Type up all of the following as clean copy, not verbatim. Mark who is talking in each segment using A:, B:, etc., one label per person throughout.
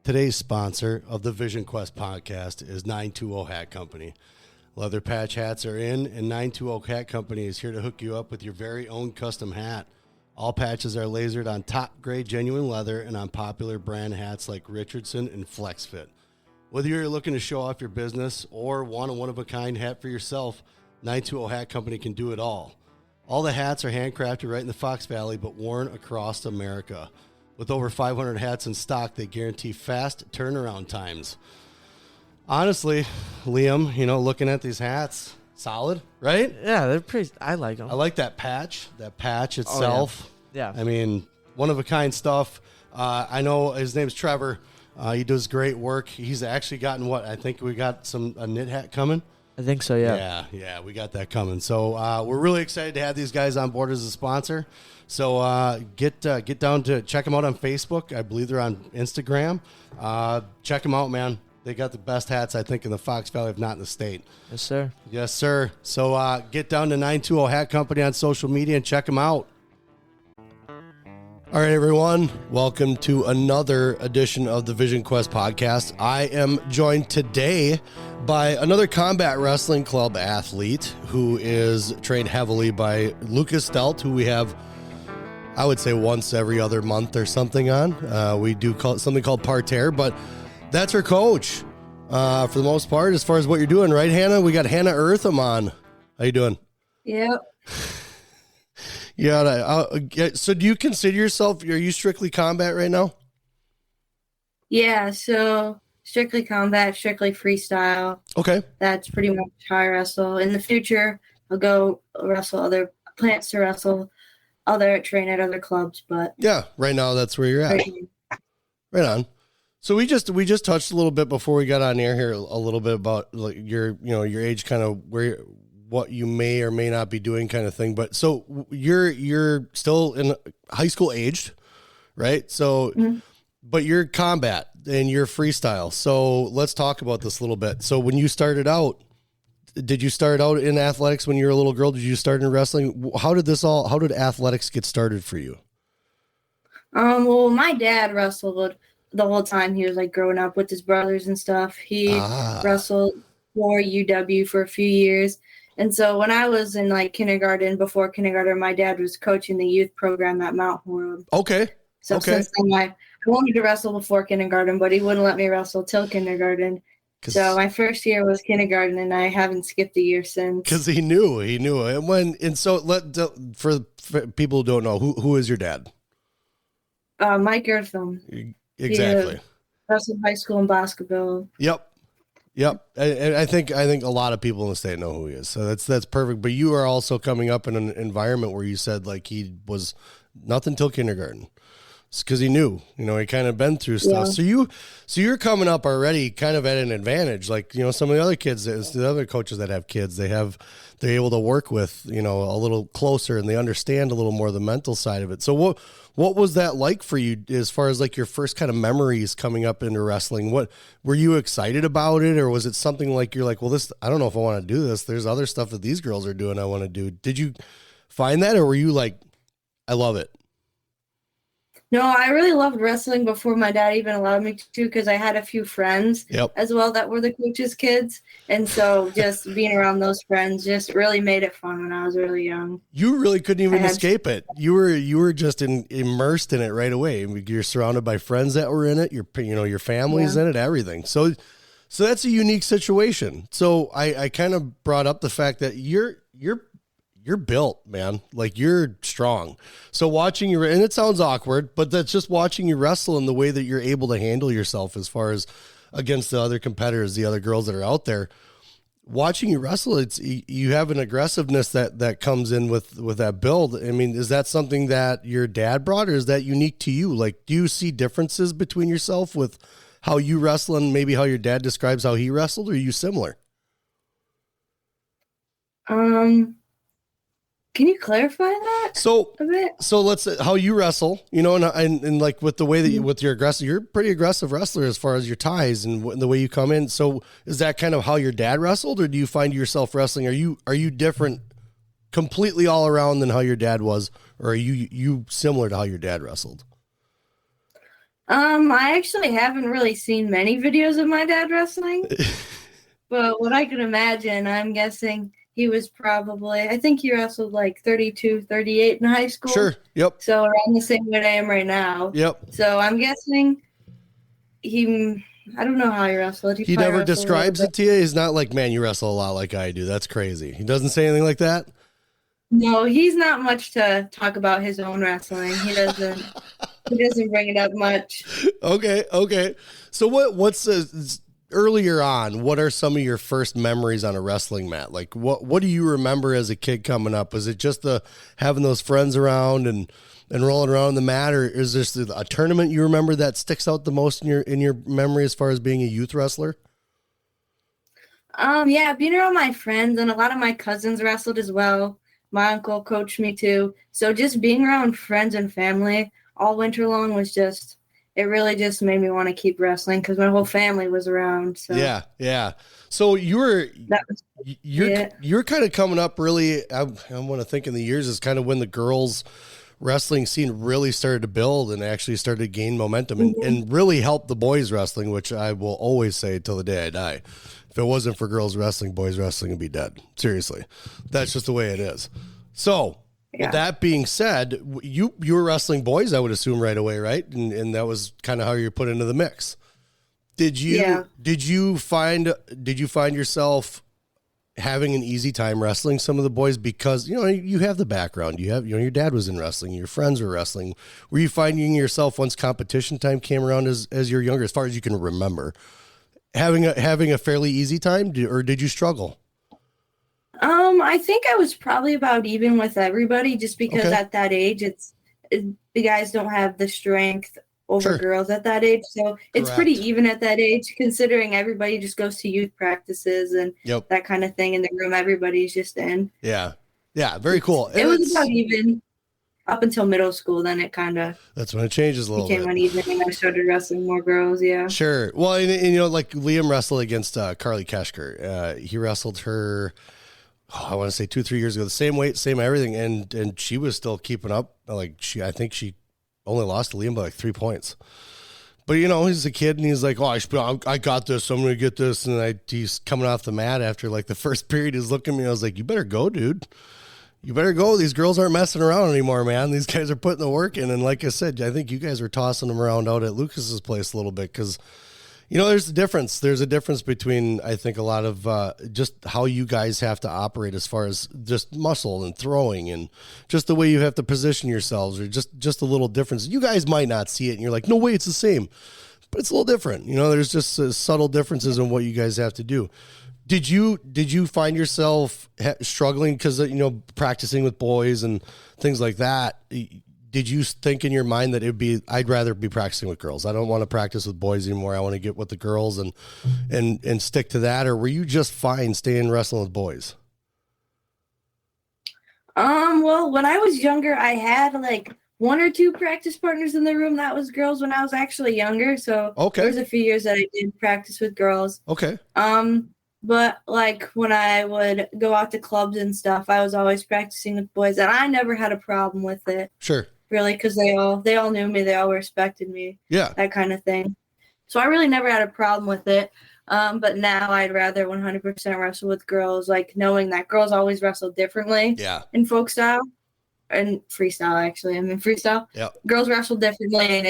A: Today's sponsor of the Vision Quest podcast is 920 Hat Company. Leather patch hats are in, and 920 Hat Company is here to hook you up with your very own custom hat. All patches are lasered on top-grade genuine leather and on popular brand hats like Richardson and FlexFit. Whether you're looking to show off your business or want a one-of-a-kind hat for yourself, 920 Hat Company can do it all. All the hats are handcrafted right in the Fox Valley, but worn across America. With over 500 hats in stock, they guarantee fast turnaround times. Honestly, Liam, looking at these hats, solid, right?
B: Yeah, they're pretty. I like them.
A: I like that patch itself.
B: Oh, yeah.
A: I mean, one-of-a-kind stuff. I know his name's Trevor. He does great work. He's actually gotten I think we got a knit hat coming.
B: I think so, yeah.
A: Yeah, we got that coming. So we're really excited to have these guys on board as a sponsor. So get down to check them out on Facebook. I believe they're on Instagram. Check them out, man. They got the best hats, I think, in the Fox Valley, if not in the state.
B: Yes, sir.
A: Yes, sir. So get down to 920 Hat Company on social media and check them out. All right, everyone. Welcome to another edition of the Vision Quest podcast. I am joined today by another combat wrestling club athlete who is trained heavily by Lucas Stelt, who we have, I would say, once every other month or something on. We do call it something called parterre, but that's her coach for the most part as far as what you're doing, right, Hannah? We got Hanna Errthum on. How you doing?
C: Yep.
A: Yeah. So do you consider yourself, are you strictly combat right now?
C: Yeah, so strictly combat, strictly freestyle.
A: Okay.
C: That's pretty much how I wrestle. In the future, I'll go wrestle other plans to wrestle train at other clubs, but
A: yeah, right now that's where you're at. Right on. So we just touched a little bit before we got on air here a little bit about like your age, kind of what you may or may not be doing kind of thing. But so you're still in high school aged, right? So, but you're combat and you're freestyle. So let's talk about this a little bit. So when you started out, did you start out in athletics when you were a little girl? Did you start in wrestling? How did athletics get started for you?
C: Well, my dad wrestled the whole time he was like growing up with his brothers and stuff. He wrestled for UW for a few years. And so when I was in like before kindergarten, my dad was coaching the youth program at Mount Horeb.
A: Okay.
C: So since then, I wanted to wrestle before kindergarten, but he wouldn't let me wrestle till kindergarten. So my first year was kindergarten, and I haven't skipped a year since. Because
A: he knew. For people who don't know, who is your dad?
C: Mike Errthum.
A: Exactly.
C: He wrestled high school and basketball.
A: Yep. And I think a lot of people in the state know who he is. So that's perfect. But you are also coming up in an environment where you said like he was nothing till kindergarten. It's because he knew, he kind of been through stuff. Yeah. So you're coming up already kind of at an advantage. Like, some of the other kids, the other coaches that have kids, they're able to work with, a little closer, and they understand a little more the mental side of it. So what was that like for you as far as like your first kind of memories coming up into wrestling? What were you excited about it? Or was it something like, you're like, well, I don't know if I want to do this. There's other stuff that these girls are doing I want to do. Did you find that, or were you like, I love it?
C: No, I really loved wrestling before my dad even allowed me to, because I had a few friends as well that were the coaches' kids. And so just being around those friends just really made it fun when I was really young.
A: You really couldn't even escape it. You were just immersed in it right away. You're surrounded by friends that were in it. Your family's in it, everything. So that's a unique situation. So I kind of brought up the fact that you're built, man. Like, you're strong. So watching you, and it sounds awkward, but that's just watching you wrestle and the way that you're able to handle yourself as far as against the other competitors, the other girls that are out there. Watching you wrestle, you have an aggressiveness that comes in with that build. I mean, is that something that your dad brought, or is that unique to you? Like, do you see differences between yourself with how you wrestle and maybe how your dad describes how he wrestled, or are you similar?
C: Can you clarify that a bit?
A: So let's how you wrestle, and like with the way that with your aggressive, you're a pretty aggressive wrestler as far as your ties and the way you come in. So is that kind of how your dad wrestled, or do you find yourself wrestling? Are you different completely all around than how your dad was, or are you similar to how your dad wrestled?
C: I actually haven't really seen many videos of my dad wrestling, but what I can imagine, I'm guessing he was probably, I think he wrestled like 32, 38 in high school.
A: Sure. Yep.
C: So around the same weight I am right now.
A: Yep.
C: So I'm guessing I don't know how he wrestled.
A: He never describes it to you. He's not like, man, you wrestle a lot like I do. That's crazy. He doesn't say anything like that.
C: No, he's not much to talk about his own wrestling. He doesn't. He doesn't bring it up much.
A: Okay. So what's earlier on? What are some of your first memories on a wrestling mat? Like what do you remember as a kid coming up? Was it just having those friends around and rolling around the mat, or is there a tournament you remember that sticks out the most in your memory as far as being a youth wrestler?
C: Yeah, being around my friends, and a lot of my cousins wrestled as well. My uncle coached me too. So just being around friends and family all winter long it really just made me want to keep wrestling because my whole family was around. So
A: yeah. So you're kind of coming up really. I want to think in the years is kind of when the girls wrestling scene really started to build and actually started to gain momentum and really help the boys wrestling, which I will always say till the day I die. If it wasn't for girls wrestling, boys wrestling would be dead. Seriously. That's just the way it is. So with that being said, you were wrestling boys, I would assume right away, right? And that was kind of how you put into the mix. Did you find yourself having an easy time wrestling some of the boys because, you have the background, your dad was in wrestling, your friends were wrestling. Were you finding yourself once competition time came around as you're younger, as far as you can remember, having a fairly easy time, or did you struggle?
C: I think I was probably about even with everybody just because at that age, the guys don't have the strength over girls at that age. So it's pretty even at that age, considering everybody just goes to youth practices and that kind of thing in the room everybody's just in.
A: Yeah. Yeah. Very cool.
C: It was about even up until middle school. Then it kind of,
A: that's when it changes a little bit.
C: Became uneven and I started wrestling more girls. Yeah.
A: Sure. Well, and like Liam wrestled against Carly Keshker. He wrestled her, I want to say 2-3 years ago, the same weight, same everything. And she was still keeping up. I think she only lost to Liam by like 3 points. But, he's a kid and he's like, I got this. I'm going to get this. And he's coming off the mat after like the first period. He's looking at me. I was like, you better go, dude. You better go. These girls aren't messing around anymore, man. These guys are putting the work in. And like I said, I think you guys were tossing them around out at Lucas's place a little bit because, there's a difference. There's a difference between, I think, a lot of just how you guys have to operate as far as just muscle and throwing and just the way you have to position yourselves, or just a little difference. You guys might not see it and you're like, no way, it's the same. But it's a little different. There's just subtle differences in what you guys have to do. Did you find yourself struggling because, practicing with boys and things like that? Did you think in your mind that I'd rather be practicing with girls? I don't want to practice with boys anymore. I want to get with the girls and stick to that. Or were you just fine staying wrestling with boys?
C: Well, when I was younger, I had like 1 or 2 practice partners in the room that was girls when I was actually younger. So there was a few years that I did practice with girls.
A: Okay.
C: But like when I would go out to clubs and stuff, I was always practicing with boys, and I never had a problem with it.
A: Sure.
C: Really, because they all knew me, they all respected me.
A: Yeah.
C: That kind of thing. So I really never had a problem with it. But now I'd rather 100% wrestle with girls, like knowing that girls always wrestle differently.
A: Yeah.
C: In folk style and freestyle, actually. I mean freestyle.
A: Yeah.
C: Girls wrestle differently, and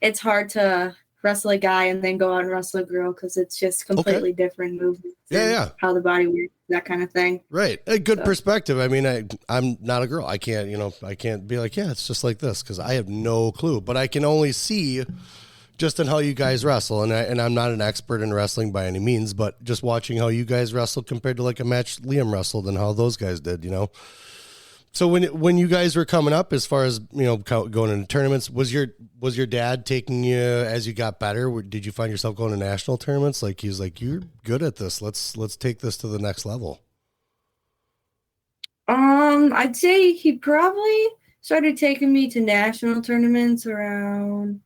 C: it's hard to wrestle a guy and then go out and wrestle a girl because it's just completely different movements.
A: Yeah.
C: How the body works, that kind of thing.
A: Right. A good perspective. I mean, I'm not a girl. I can't be like, yeah, it's just like this, because I have no clue. But I can only see just in how you guys wrestle. And I'm not an expert in wrestling by any means, but just watching how you guys wrestle compared to like a match Liam wrestled and how those guys did, So when you guys were coming up, as far as going into tournaments, was your dad taking you as you got better? Did you find yourself going to national tournaments? Like he's like, you're good at this. Let's take this to the next level.
C: I'd say he probably started taking me to national tournaments around,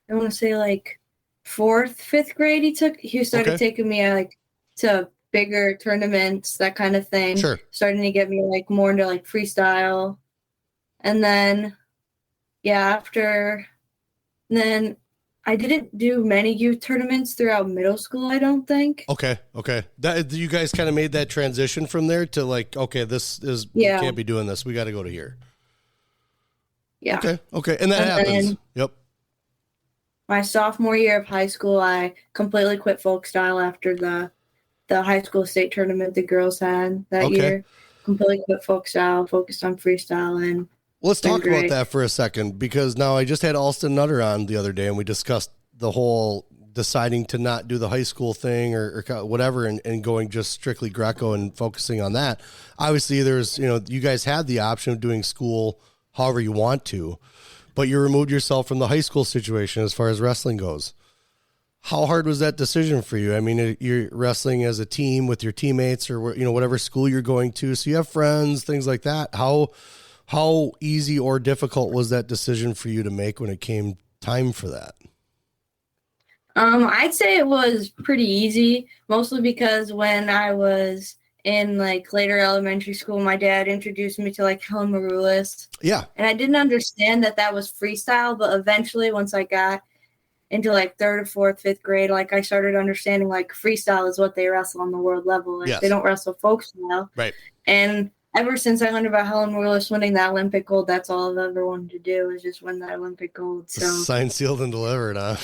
C: I want to say like 4th, 5th grade. He started taking me like to bigger tournaments, that kind of thing.
A: Sure.
C: Starting to get me like more into like freestyle. And then I didn't do many youth tournaments throughout middle school, I don't think.
A: Okay. That you guys kind of made that transition from there to like, okay, we can't be doing this. We got to go to here.
C: Yeah.
A: Okay. And that happens. Yep.
C: My sophomore year of high school, I completely quit folk style after the high school state tournament the girls had that year. Completely quit folk style, focused on freestyle. And
A: let's talk about that for a second, because now I just had Alston Nutter on the other day and we discussed the whole deciding to not do the high school thing or whatever and going just strictly Greco and focusing on that. Obviously there's, you guys had the option of doing school however you want to, but you removed yourself from the high school situation as far as wrestling goes. How hard was that decision for you? I mean, you're wrestling as a team with your teammates or, whatever school you're going to. So you have friends, things like that. How easy or difficult was that decision for you to make when it came time for that?
C: I'd say it was pretty easy, mostly because when I was in like later elementary school, my dad introduced me to like Helen Maroulis.
A: Yeah.
C: And I didn't understand that was freestyle, but eventually once I got into like third or fourth, fifth grade, like I started understanding like freestyle is what they wrestle on the world level. Like They don't wrestle folk style.
A: Right.
C: And ever since I learned about Helen Maroulis winning that Olympic gold, that's all I've ever wanted to do is just win that Olympic gold. So
A: signed, sealed, and delivered, huh?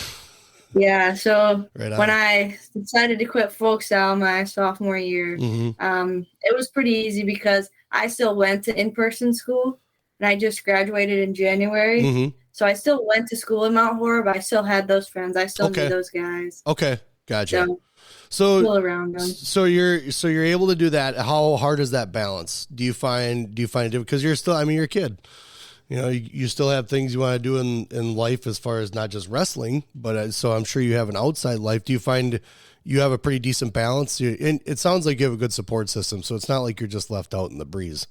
C: Yeah, so when I decided to quit folk style my sophomore year, it was pretty easy because I still went to in-person school, and I just graduated in January. So I still went to school in Mount Horror, but I still had those friends. I still knew those guys.
A: Okay, gotcha. So
C: still around them.
A: So you're able to do that. How hard is that balance? Do you find it difficult? Because you're a kid. You still have things you want to do in life as far as not just wrestling, but so I'm sure you have an outside life. Do you find you have a pretty decent balance? And it sounds like you have a good support system, so it's not like you're just left out in the breeze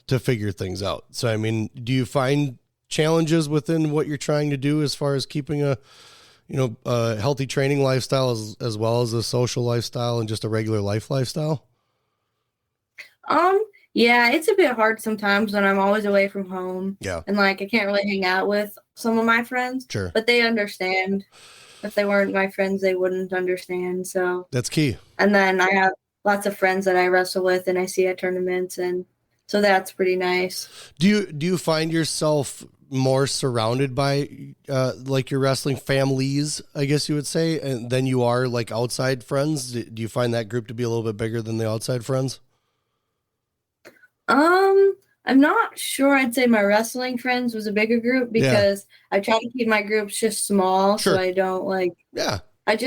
A: to figure things out. So, I mean, do you find challenges within what you're trying to do as far as keeping a healthy training lifestyle as well as a social lifestyle and just a regular lifestyle?
C: Yeah, it's a bit hard sometimes when I'm always away from home.
A: Yeah.
C: And like I can't really hang out with some of my friends.
A: Sure.
C: But they understand. If they weren't my friends, they wouldn't understand. So
A: that's key.
C: And then I have lots of friends that I wrestle with and I see at tournaments, and so that's pretty nice.
A: Do you find yourself more surrounded by like your wrestling families, I guess you would say, and than you are like outside friends? Do you find that group to be a little bit bigger than the outside friends?
C: I'm not sure. I'd say my wrestling friends was a bigger group because I try to keep my groups just small.
A: Sure.
C: So I don't like,
A: I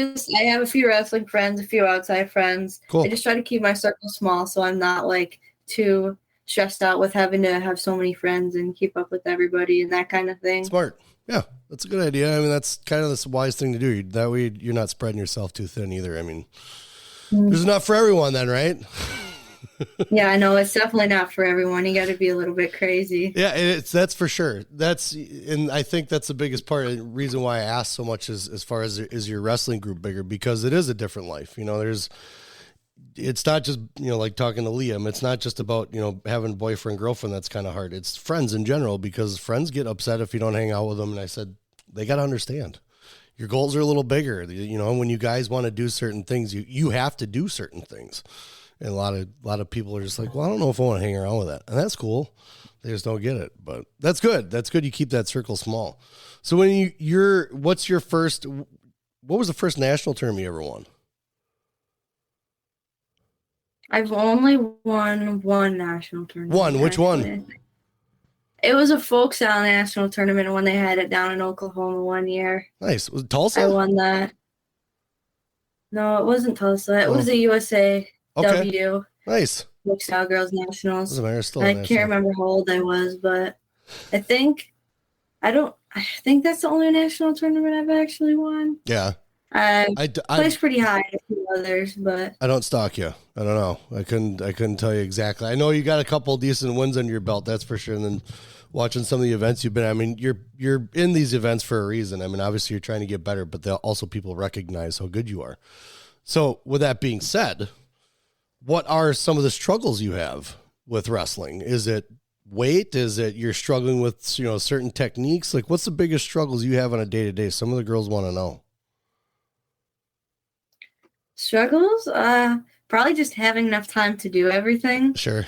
C: have a few wrestling friends, a few outside friends.
A: Cool.
C: I just try to keep my circle small so I'm not like too stressed out with having to have so many friends and keep up with everybody and that kind of thing.
A: Smart. Yeah, that's a good idea. I mean, that's kind of the wise thing to do. That way you're not spreading yourself too thin either. I mean, there's enough for everyone then, right?
C: Yeah, I know it's definitely not for everyone. You got to be a little bit crazy.
A: Yeah, that's for sure. And I think that's the biggest part of the reason why I asked so much as far as is your wrestling group bigger, because it is a different life. It's not just, like talking to Liam, it's not just about, having a boyfriend, girlfriend. That's kind of hard. It's friends in general, because friends get upset if you don't hang out with them. And I said, they got to understand your goals are a little bigger. When you guys want to do certain things, you have to do certain things. And a lot of people are just like, well, I don't know if I want to hang around with that. And that's cool. They just don't get it. But that's good. That's good. You keep that circle small. So when what was the first national tournament you ever won?
C: I've only won one national tournament.
A: Which one?
C: It was a folk style national tournament when they had it down in Oklahoma one year.
A: Nice. Was it Tulsa?
C: I won that. No, it wasn't Tulsa. It was the USA.
A: Okay.
C: W.
A: Nice.
C: Folk Style Girls Nationals.
A: I
C: can't remember how old I was, but I think that's the only national tournament I've actually won.
A: Yeah.
C: I placed pretty high in a few others, but
A: I don't stalk you. I don't know. I couldn't tell you exactly. I know you got a couple decent wins under your belt, that's for sure. And then watching some of the events you've been, I mean, you're in these events for a reason. I mean, obviously you're trying to get better, but also people recognize how good you are. So with that being said, what are some of the struggles you have with wrestling? Is it weight? Is it you're struggling with, certain techniques? Like, what's the biggest struggles you have on a day-to-day? Some of the girls want to know.
C: Struggles? Probably just having enough time to do everything.
A: Sure.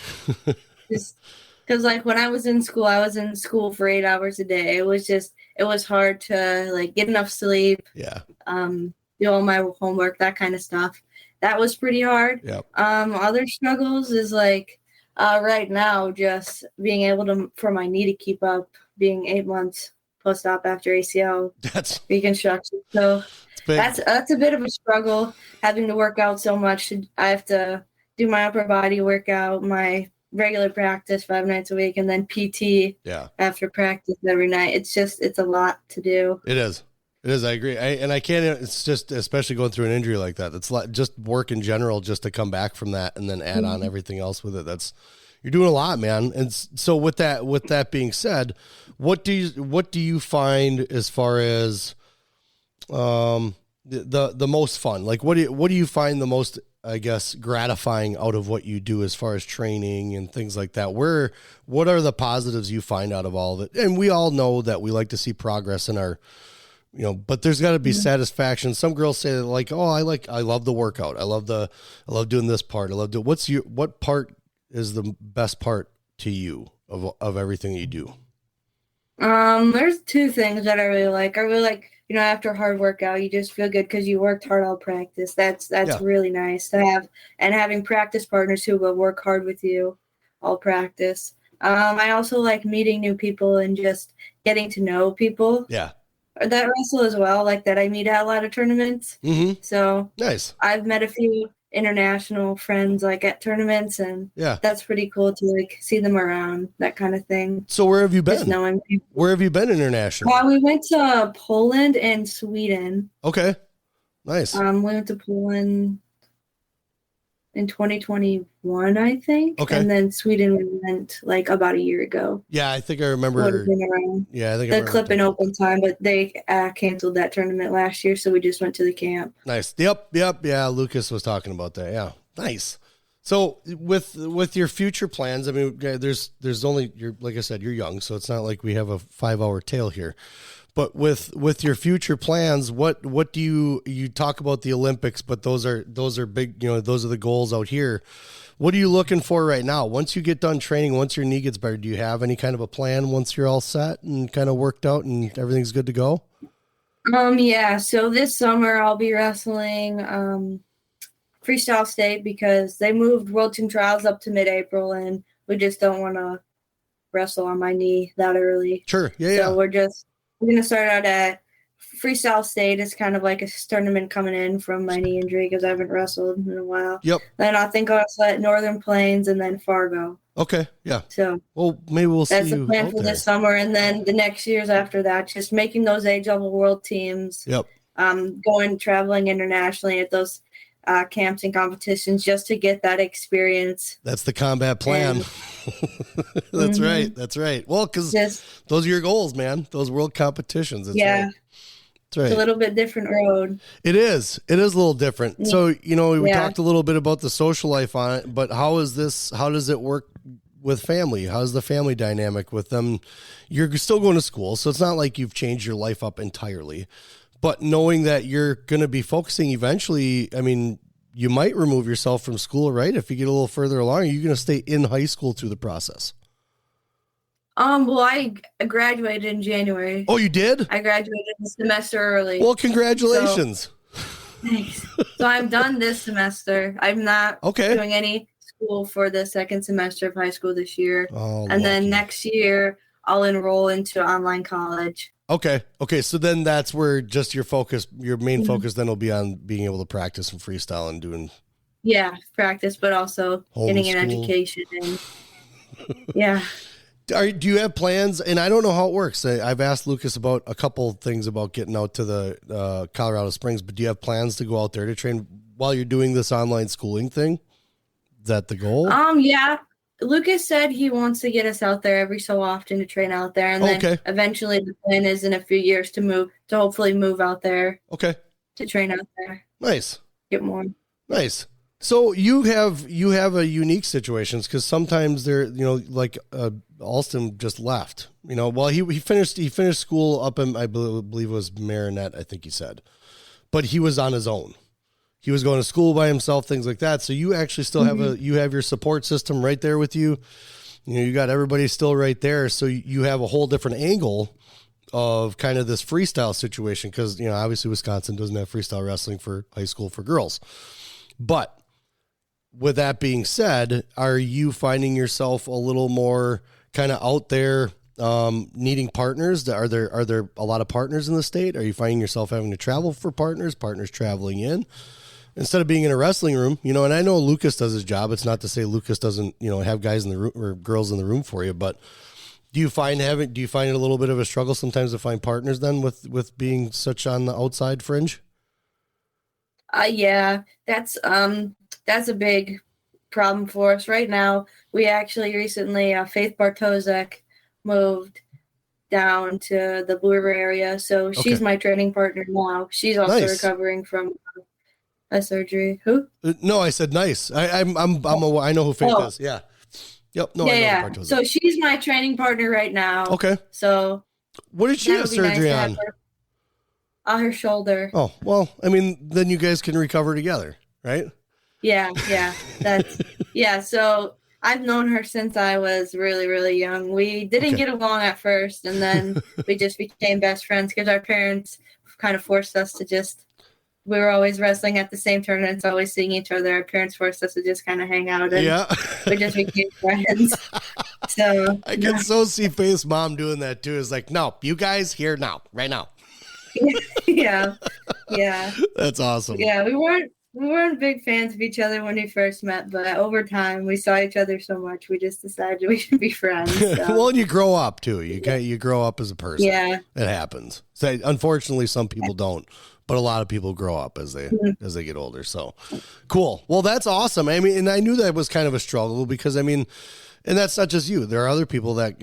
C: Just because, like, when I was in school for 8 hours a day. It was hard to, like, get enough sleep.
A: Yeah.
C: Do all my homework, that kind of stuff. That was pretty hard.
A: Yep.
C: Other struggles is, like, right now, just being able for my knee to keep up, being 8 months post-op after ACL reconstruction. So that's a bit of a struggle, having to work out so much. I have to do my upper body workout, my regular practice 5 nights a week, and then PT after practice every night. It's a lot to do. It is.
A: I agree. I can't, it's just, especially going through an injury like that, it's like just work in general, just to come back from that and then add on everything else with it. You're doing a lot, man. And so with that being said, what do you find as far as, the most fun? Like, what do you find the most, I guess, gratifying out of what you do as far as training and things like that? What are the positives you find out of all of it? And we all know that we like to see progress in our, but there's got to be satisfaction. Some girls say like, oh, I love the workout. I love doing this part. What part is the best part to you of everything that you do?
C: There's 2 things that I really like. After a hard workout, you just feel good because you worked hard all practice. That's really nice to have, and having practice partners who will work hard with you all practice. I also like meeting new people and just getting to know people.
A: Yeah.
C: That wrestle as well, like that I meet at a lot of tournaments.
A: Mm-hmm.
C: So
A: nice.
C: I've met a few international friends like at tournaments, and that's pretty cool to like see them around, that kind of thing.
A: So where have you been?
C: Just knowing people.
A: Where have you been internationally?
C: We went to Poland and Sweden.
A: Okay. Nice.
C: We went to Poland in 2021, I think.
A: Okay.
C: And then Sweden we went like about a year ago.
A: Yeah, I think I remember. Yeah, I think
C: the Clip and Open time, but they canceled that tournament last year, so we just went to the camp.
A: Nice. Yep. Yeah, Lucas was talking about that. Yeah, nice. So with your future plans, I mean, there's only, like I said, you're young, so it's not like we have a 5-hour tail here. But with your future plans, what do you talk about the Olympics, but those are big, those are the goals out here. What are you looking for right now? Once you get done training, once your knee gets better, do you have any kind of a plan once you're all set and kind of worked out and everything's good to go?
C: Yeah. So this summer I'll be wrestling freestyle state because they moved World Team Trials up to mid-April, and we just don't want to wrestle on my knee that early.
A: Sure. Yeah.
C: So we're going to start out at freestyle state. It's kind of like a tournament coming in from my knee injury because I haven't wrestled in a while.
A: Yep.
C: Then I think I'll set Northern Plains and then Fargo.
A: Okay. Yeah.
C: So
A: well, maybe we'll see.
C: That's the plan for this summer, and then the next years after that, just making those age level world teams.
A: Yep.
C: Traveling internationally at those camps and competitions just to get that experience.
A: That's the combat plan. That's right. That's right. Well, because those are your goals, man. Those world competitions. That's right. That's right.
C: It's a little bit different road.
A: It is. It is a little different. So, we talked a little bit about the social life on it, but how does it work with family? How's the family dynamic with them? You're still going to school, so it's not like you've changed your life up entirely. But knowing that you're going to be focusing eventually, I mean, you might remove yourself from school, right? If you get a little further along, are you going to stay in high school through the process?
C: Well, I graduated in January.
A: Oh, you did?
C: I graduated a semester early.
A: Well, congratulations.
C: Thanks. So I'm done this semester. I'm not doing any school for the second semester of high school this year.
A: Oh,
C: and then next year, I'll enroll into online college.
A: Okay. So then that's where just your main focus then will be on being able to practice and freestyle and doing.
C: Yeah, practice, but also getting an education. And yeah.
A: Do you have plans? And I don't know how it works. I've asked Lucas about a couple things about getting out to the Colorado Springs, but do you have plans to go out there to train while you're doing this online schooling thing? Is that the goal?
C: Yeah. Lucas said he wants to get us out there every so often to train out there. And then eventually the plan is in a few years to hopefully move out there.
A: Okay.
C: To train out there.
A: Nice.
C: Get more.
A: Nice. So you have a unique situations because sometimes they're, like Alston just left, well, he finished school up in, I believe it was Marinette, I think he said, but he was on his own. He was going to school by himself, things like that. So you actually still have you have your support system right there with you. You got everybody still right there. So you have a whole different angle of kind of this freestyle situation. Cause obviously Wisconsin doesn't have freestyle wrestling for high school for girls, but with that being said, are you finding yourself a little more kind of out there needing partners? Are there a lot of partners in the state? Are you finding yourself having to travel for partners traveling in instead of being in a wrestling room? And I know Lucas does his job. It's not to say Lucas doesn't, have guys in the room or girls in the room for you, but do you find it a little bit of a struggle sometimes to find partners then with being such on the outside fringe?
C: Yeah, that's a big problem for us right now. We actually recently, Faith Bartozek moved down to the Blue River area, so she's my training partner now. She's also recovering from a surgery. Who?
A: No, I said nice. I know who Faith is. Yeah. Yep. No,
C: yeah. I know so she's my training partner right now.
A: Okay.
C: So
A: what did she have surgery on?
C: On her shoulder.
A: Oh, well, I mean, then you guys can recover together, right?
C: Yeah. So I've known her since I was really, really young. We didn't get along at first, and then we just became best friends because our parents kind of forced us to we were always wrestling at the same tournaments, always seeing each other. Our parents forced us to just kind of hang out, and we just became friends. So
A: I can so see Faith's mom doing that too. It's like, no, you guys here now, right now.
C: Yeah.
A: That's awesome.
C: Yeah, we weren't big fans of each other when we first met, but over time we saw each other so much we just decided we should be friends. So.
A: Well, and you grow up too. You grow up as a person.
C: Yeah,
A: it happens. So unfortunately, some people don't, but a lot of people grow up as they get older. So cool. Well, that's awesome. I mean, and I knew that was kind of a struggle because and that's not just you. There are other people that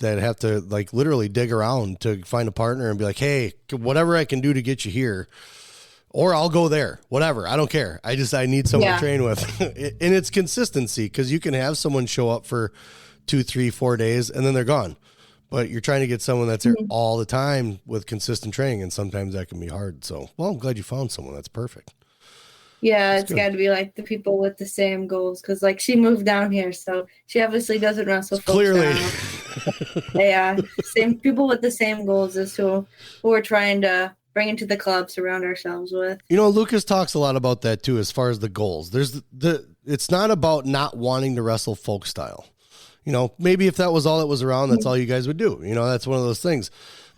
A: have to like literally dig around to find a partner and be like, hey, whatever I can do to get you here, or I'll go there, whatever. I don't care. I need someone to train with. And it's consistency because you can have someone show up for 2, 3, 4 days and then they're gone. But you're trying to get someone that's here all the time with consistent training. And sometimes that can be hard. So, well, I'm glad you found someone that's perfect.
C: Yeah, it's got to be like the people with the same goals because like she moved down here, so she obviously doesn't wrestle.
A: Clearly,
C: yeah, same people with the same goals as who we're trying to bring into the club, surround ourselves with.
A: Lucas talks a lot about that too, as far as the goals. There's it's not about not wanting to wrestle folk style. Maybe if that was all that was around, that's all you guys would do. That's one of those things.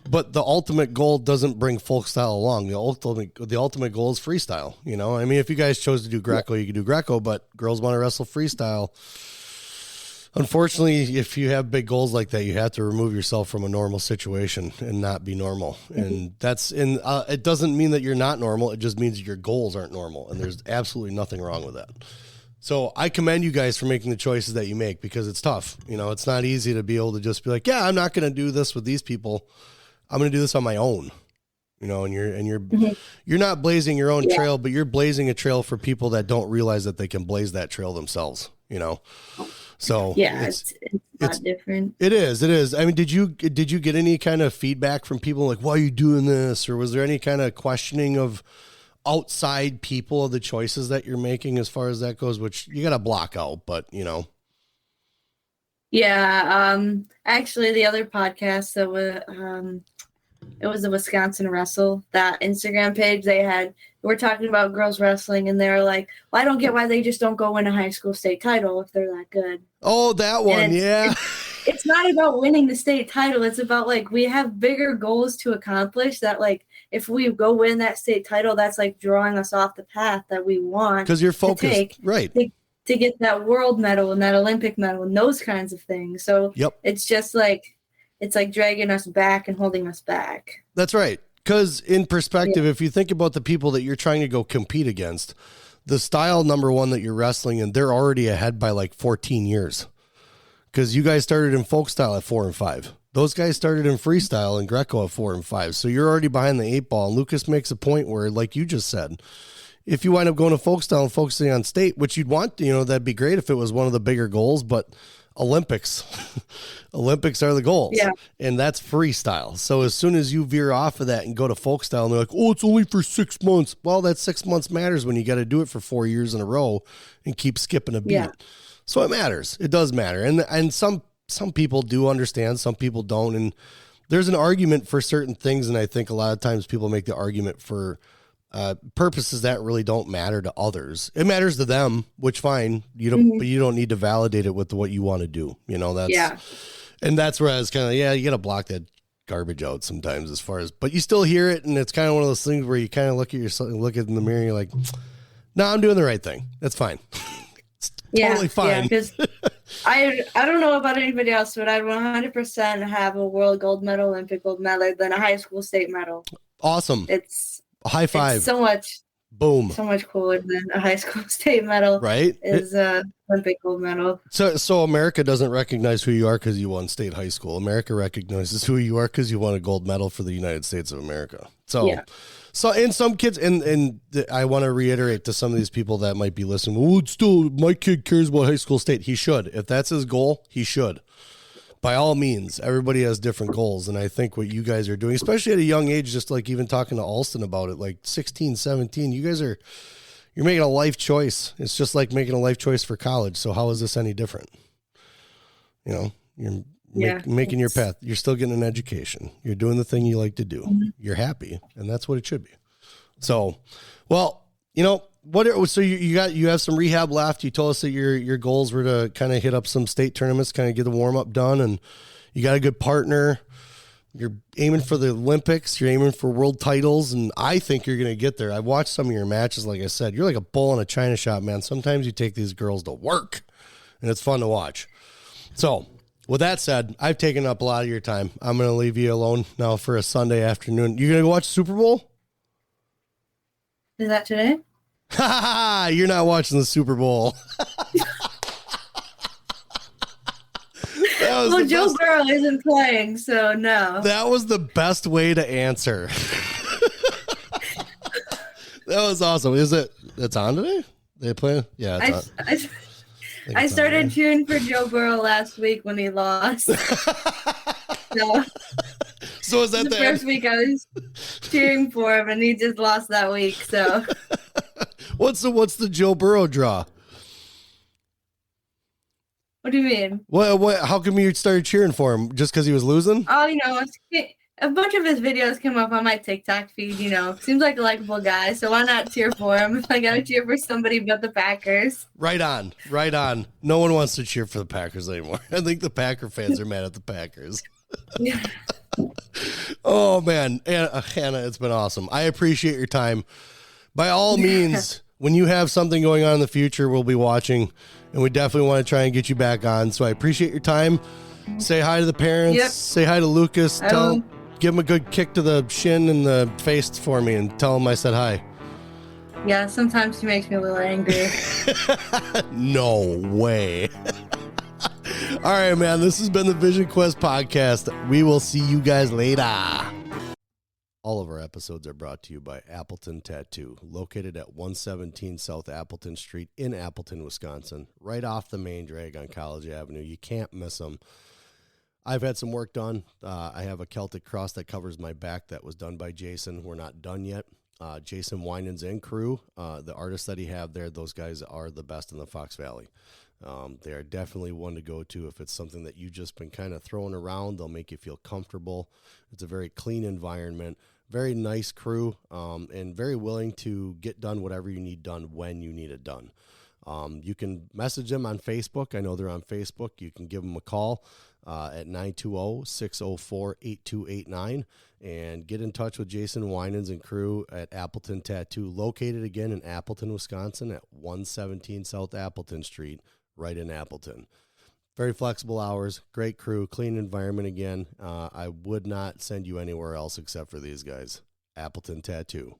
A: But the ultimate goal doesn't bring folk style along. The ultimate goal is freestyle. If you guys chose to do Greco, you could do Greco, but girls want to wrestle freestyle. Unfortunately, if you have big goals like that, you have to remove yourself from a normal situation and not be normal. And it doesn't mean that you're not normal. It just means that your goals aren't normal. And there's absolutely nothing wrong with that. So I commend you guys for making the choices that you make because it's tough. It's not easy to be able to just be like, yeah, I'm not going to do this with these people. I'm going to do this on my own, and you're not blazing your own trail, but you're blazing a trail for people that don't realize that they can blaze that trail themselves, So
C: yeah, it's not different.
A: It is. I mean, did you get any kind of feedback from people like, why are you doing this? Or was there any kind of questioning of outside people of the choices that you're making as far as that goes, which you got to block out, but
C: Yeah, actually the other podcast that it was the Wisconsin Wrestle, that Instagram page we're talking about girls wrestling and they're like, well, I don't get why they just don't go win a high school state title if they're that good.
A: Oh, that one. Yeah.
C: It's not about winning the state title. It's about like, we have bigger goals to accomplish that like, if we go win that state title, that's like drawing us off the path that we want.
A: Because you're focused, right.
C: To get that world medal and that Olympic medal and those kinds of things. So it's just like, it's like dragging us back and holding us back.
A: That's right. Because in perspective, if you think about the people that you're trying to go compete against, the style number one that you're wrestling in, they're already ahead by like 14 years. Because you guys started in folk style at 4 and 5. Those guys started in freestyle and Greco at 4 and 5. So you're already behind the 8 ball. And Lucas makes a point where, like you just said, if you wind up going to Folkestone and focusing on state, which you'd want, that'd be great if it was one of the bigger goals, but Olympics are the goals.
C: Yeah.
A: And that's freestyle. So as soon as you veer off of that and go to folk style and they're like, oh, it's only for 6 months. Well, that 6 months matters when you got to do it for 4 years in a row and keep skipping a beat. Yeah. So it matters. It does matter. And some people do understand, some people don't. And there's an argument for certain things. And I think a lot of times people make the argument for purposes that really don't matter to others. It matters to them, which fine. But you don't need to validate it with what you want to do. And that's where I was kind of, you got to block that garbage out sometimes but you still hear it. And it's kind of one of those things where you kind of look at yourself, look in the mirror and you're like, no, I'm doing the right thing. That's fine. It's totally fine. Yeah,
C: because I don't know about anybody else, but I'd 100% have a world gold medal, Olympic gold medal than a high school state medal.
A: Awesome.
C: It's
A: high five.
C: It's so much.
A: Boom.
C: So much cooler than a high school state medal.
A: Right.
C: Is a Olympic gold medal.
A: So America doesn't recognize who you are because you won state high school. America recognizes who you are because you won a gold medal for the United States of America. So and some kids, and I want to reiterate to some of these people that might be listening, it's still, my kid cares about high school state. He should. If that's his goal, he should. By all means, everybody has different goals. And I think what you guys are doing, especially at a young age, just like even talking to Alston about it, like 16, 17, you're making a life choice. It's just like making a life choice for college. So how is this any different? You're making your path. You're still getting an education. You're doing the thing you like to do. Mm-hmm. You're happy. And that's what it should be. So, well, so you have some rehab left. You told us that your goals were to kind of hit up some state tournaments, kind of get the warm up done, and you got a good partner. You're aiming for the Olympics. You're aiming for world titles, and I think you're going to get there. I've watched some of your matches. Like I said, you're like a bull in a china shop, man. Sometimes you take these girls to work, and it's fun to watch. So, with that said, I've taken up a lot of your time. I'm going to leave you alone now for a Sunday afternoon. You're going to go watch Super Bowl?
C: Is that today?
A: You're not watching the Super Bowl.
C: Well, Joe Burrow isn't playing, so no.
A: That was the best way to answer. That was awesome. It's on today? They play? Yeah, it's on.
C: I started cheering for Joe Burrow last week when he lost. So
A: is that
C: the first week I was cheering for him, and he just lost that week. So
A: what's the Joe Burrow draw?
C: What do you mean?
A: What? How come you started cheering for him? Just because he was losing?
C: Oh, a bunch of his videos came up on my TikTok feed. Seems like a likable guy, so why not cheer for him? If I gotta cheer for somebody but the Packers.
A: Right on. No one wants to cheer for the Packers anymore. I think the Packer fans are mad at the Packers.
C: Yeah.
A: Oh man, Hannah, it's been awesome. I appreciate your time. By all means, when you have something going on in the future, we'll be watching, and we definitely want to try and get you back on. So I appreciate your time. Say hi to the parents. Yep. Say hi to Lucas. Give him a good kick to the shin and the face for me, and tell him I said hi.
C: Yeah, sometimes he makes me a little angry.
A: No way. All right, man. This has been the Vision Quest podcast. We will see you guys later. All of our episodes are brought to you by Appleton Tattoo, located at 117 South Appleton Street in Appleton, Wisconsin, right off the main drag on College Avenue. You can't miss them. I've had some work done. I have a Celtic cross that covers my back that was done by Jason. We're not done yet. Jason Winans and crew, the artists that he have there, those guys are the best in the Fox Valley. They are definitely one to go to if it's something that you've just been kind of throwing around. They'll make you feel comfortable. It's a very clean environment, very nice crew, and very willing to get done whatever you need done when you need it done. You can message them on Facebook. I know they're on Facebook. You can give them a call at 920-604-8289 and get in touch with Jason Winans and crew at Appleton Tattoo, located again in Appleton, Wisconsin at 117 South Appleton Street, right in Appleton. Very flexible hours, great crew, clean environment again. I would not send you anywhere else except for these guys. Appleton Tattoo.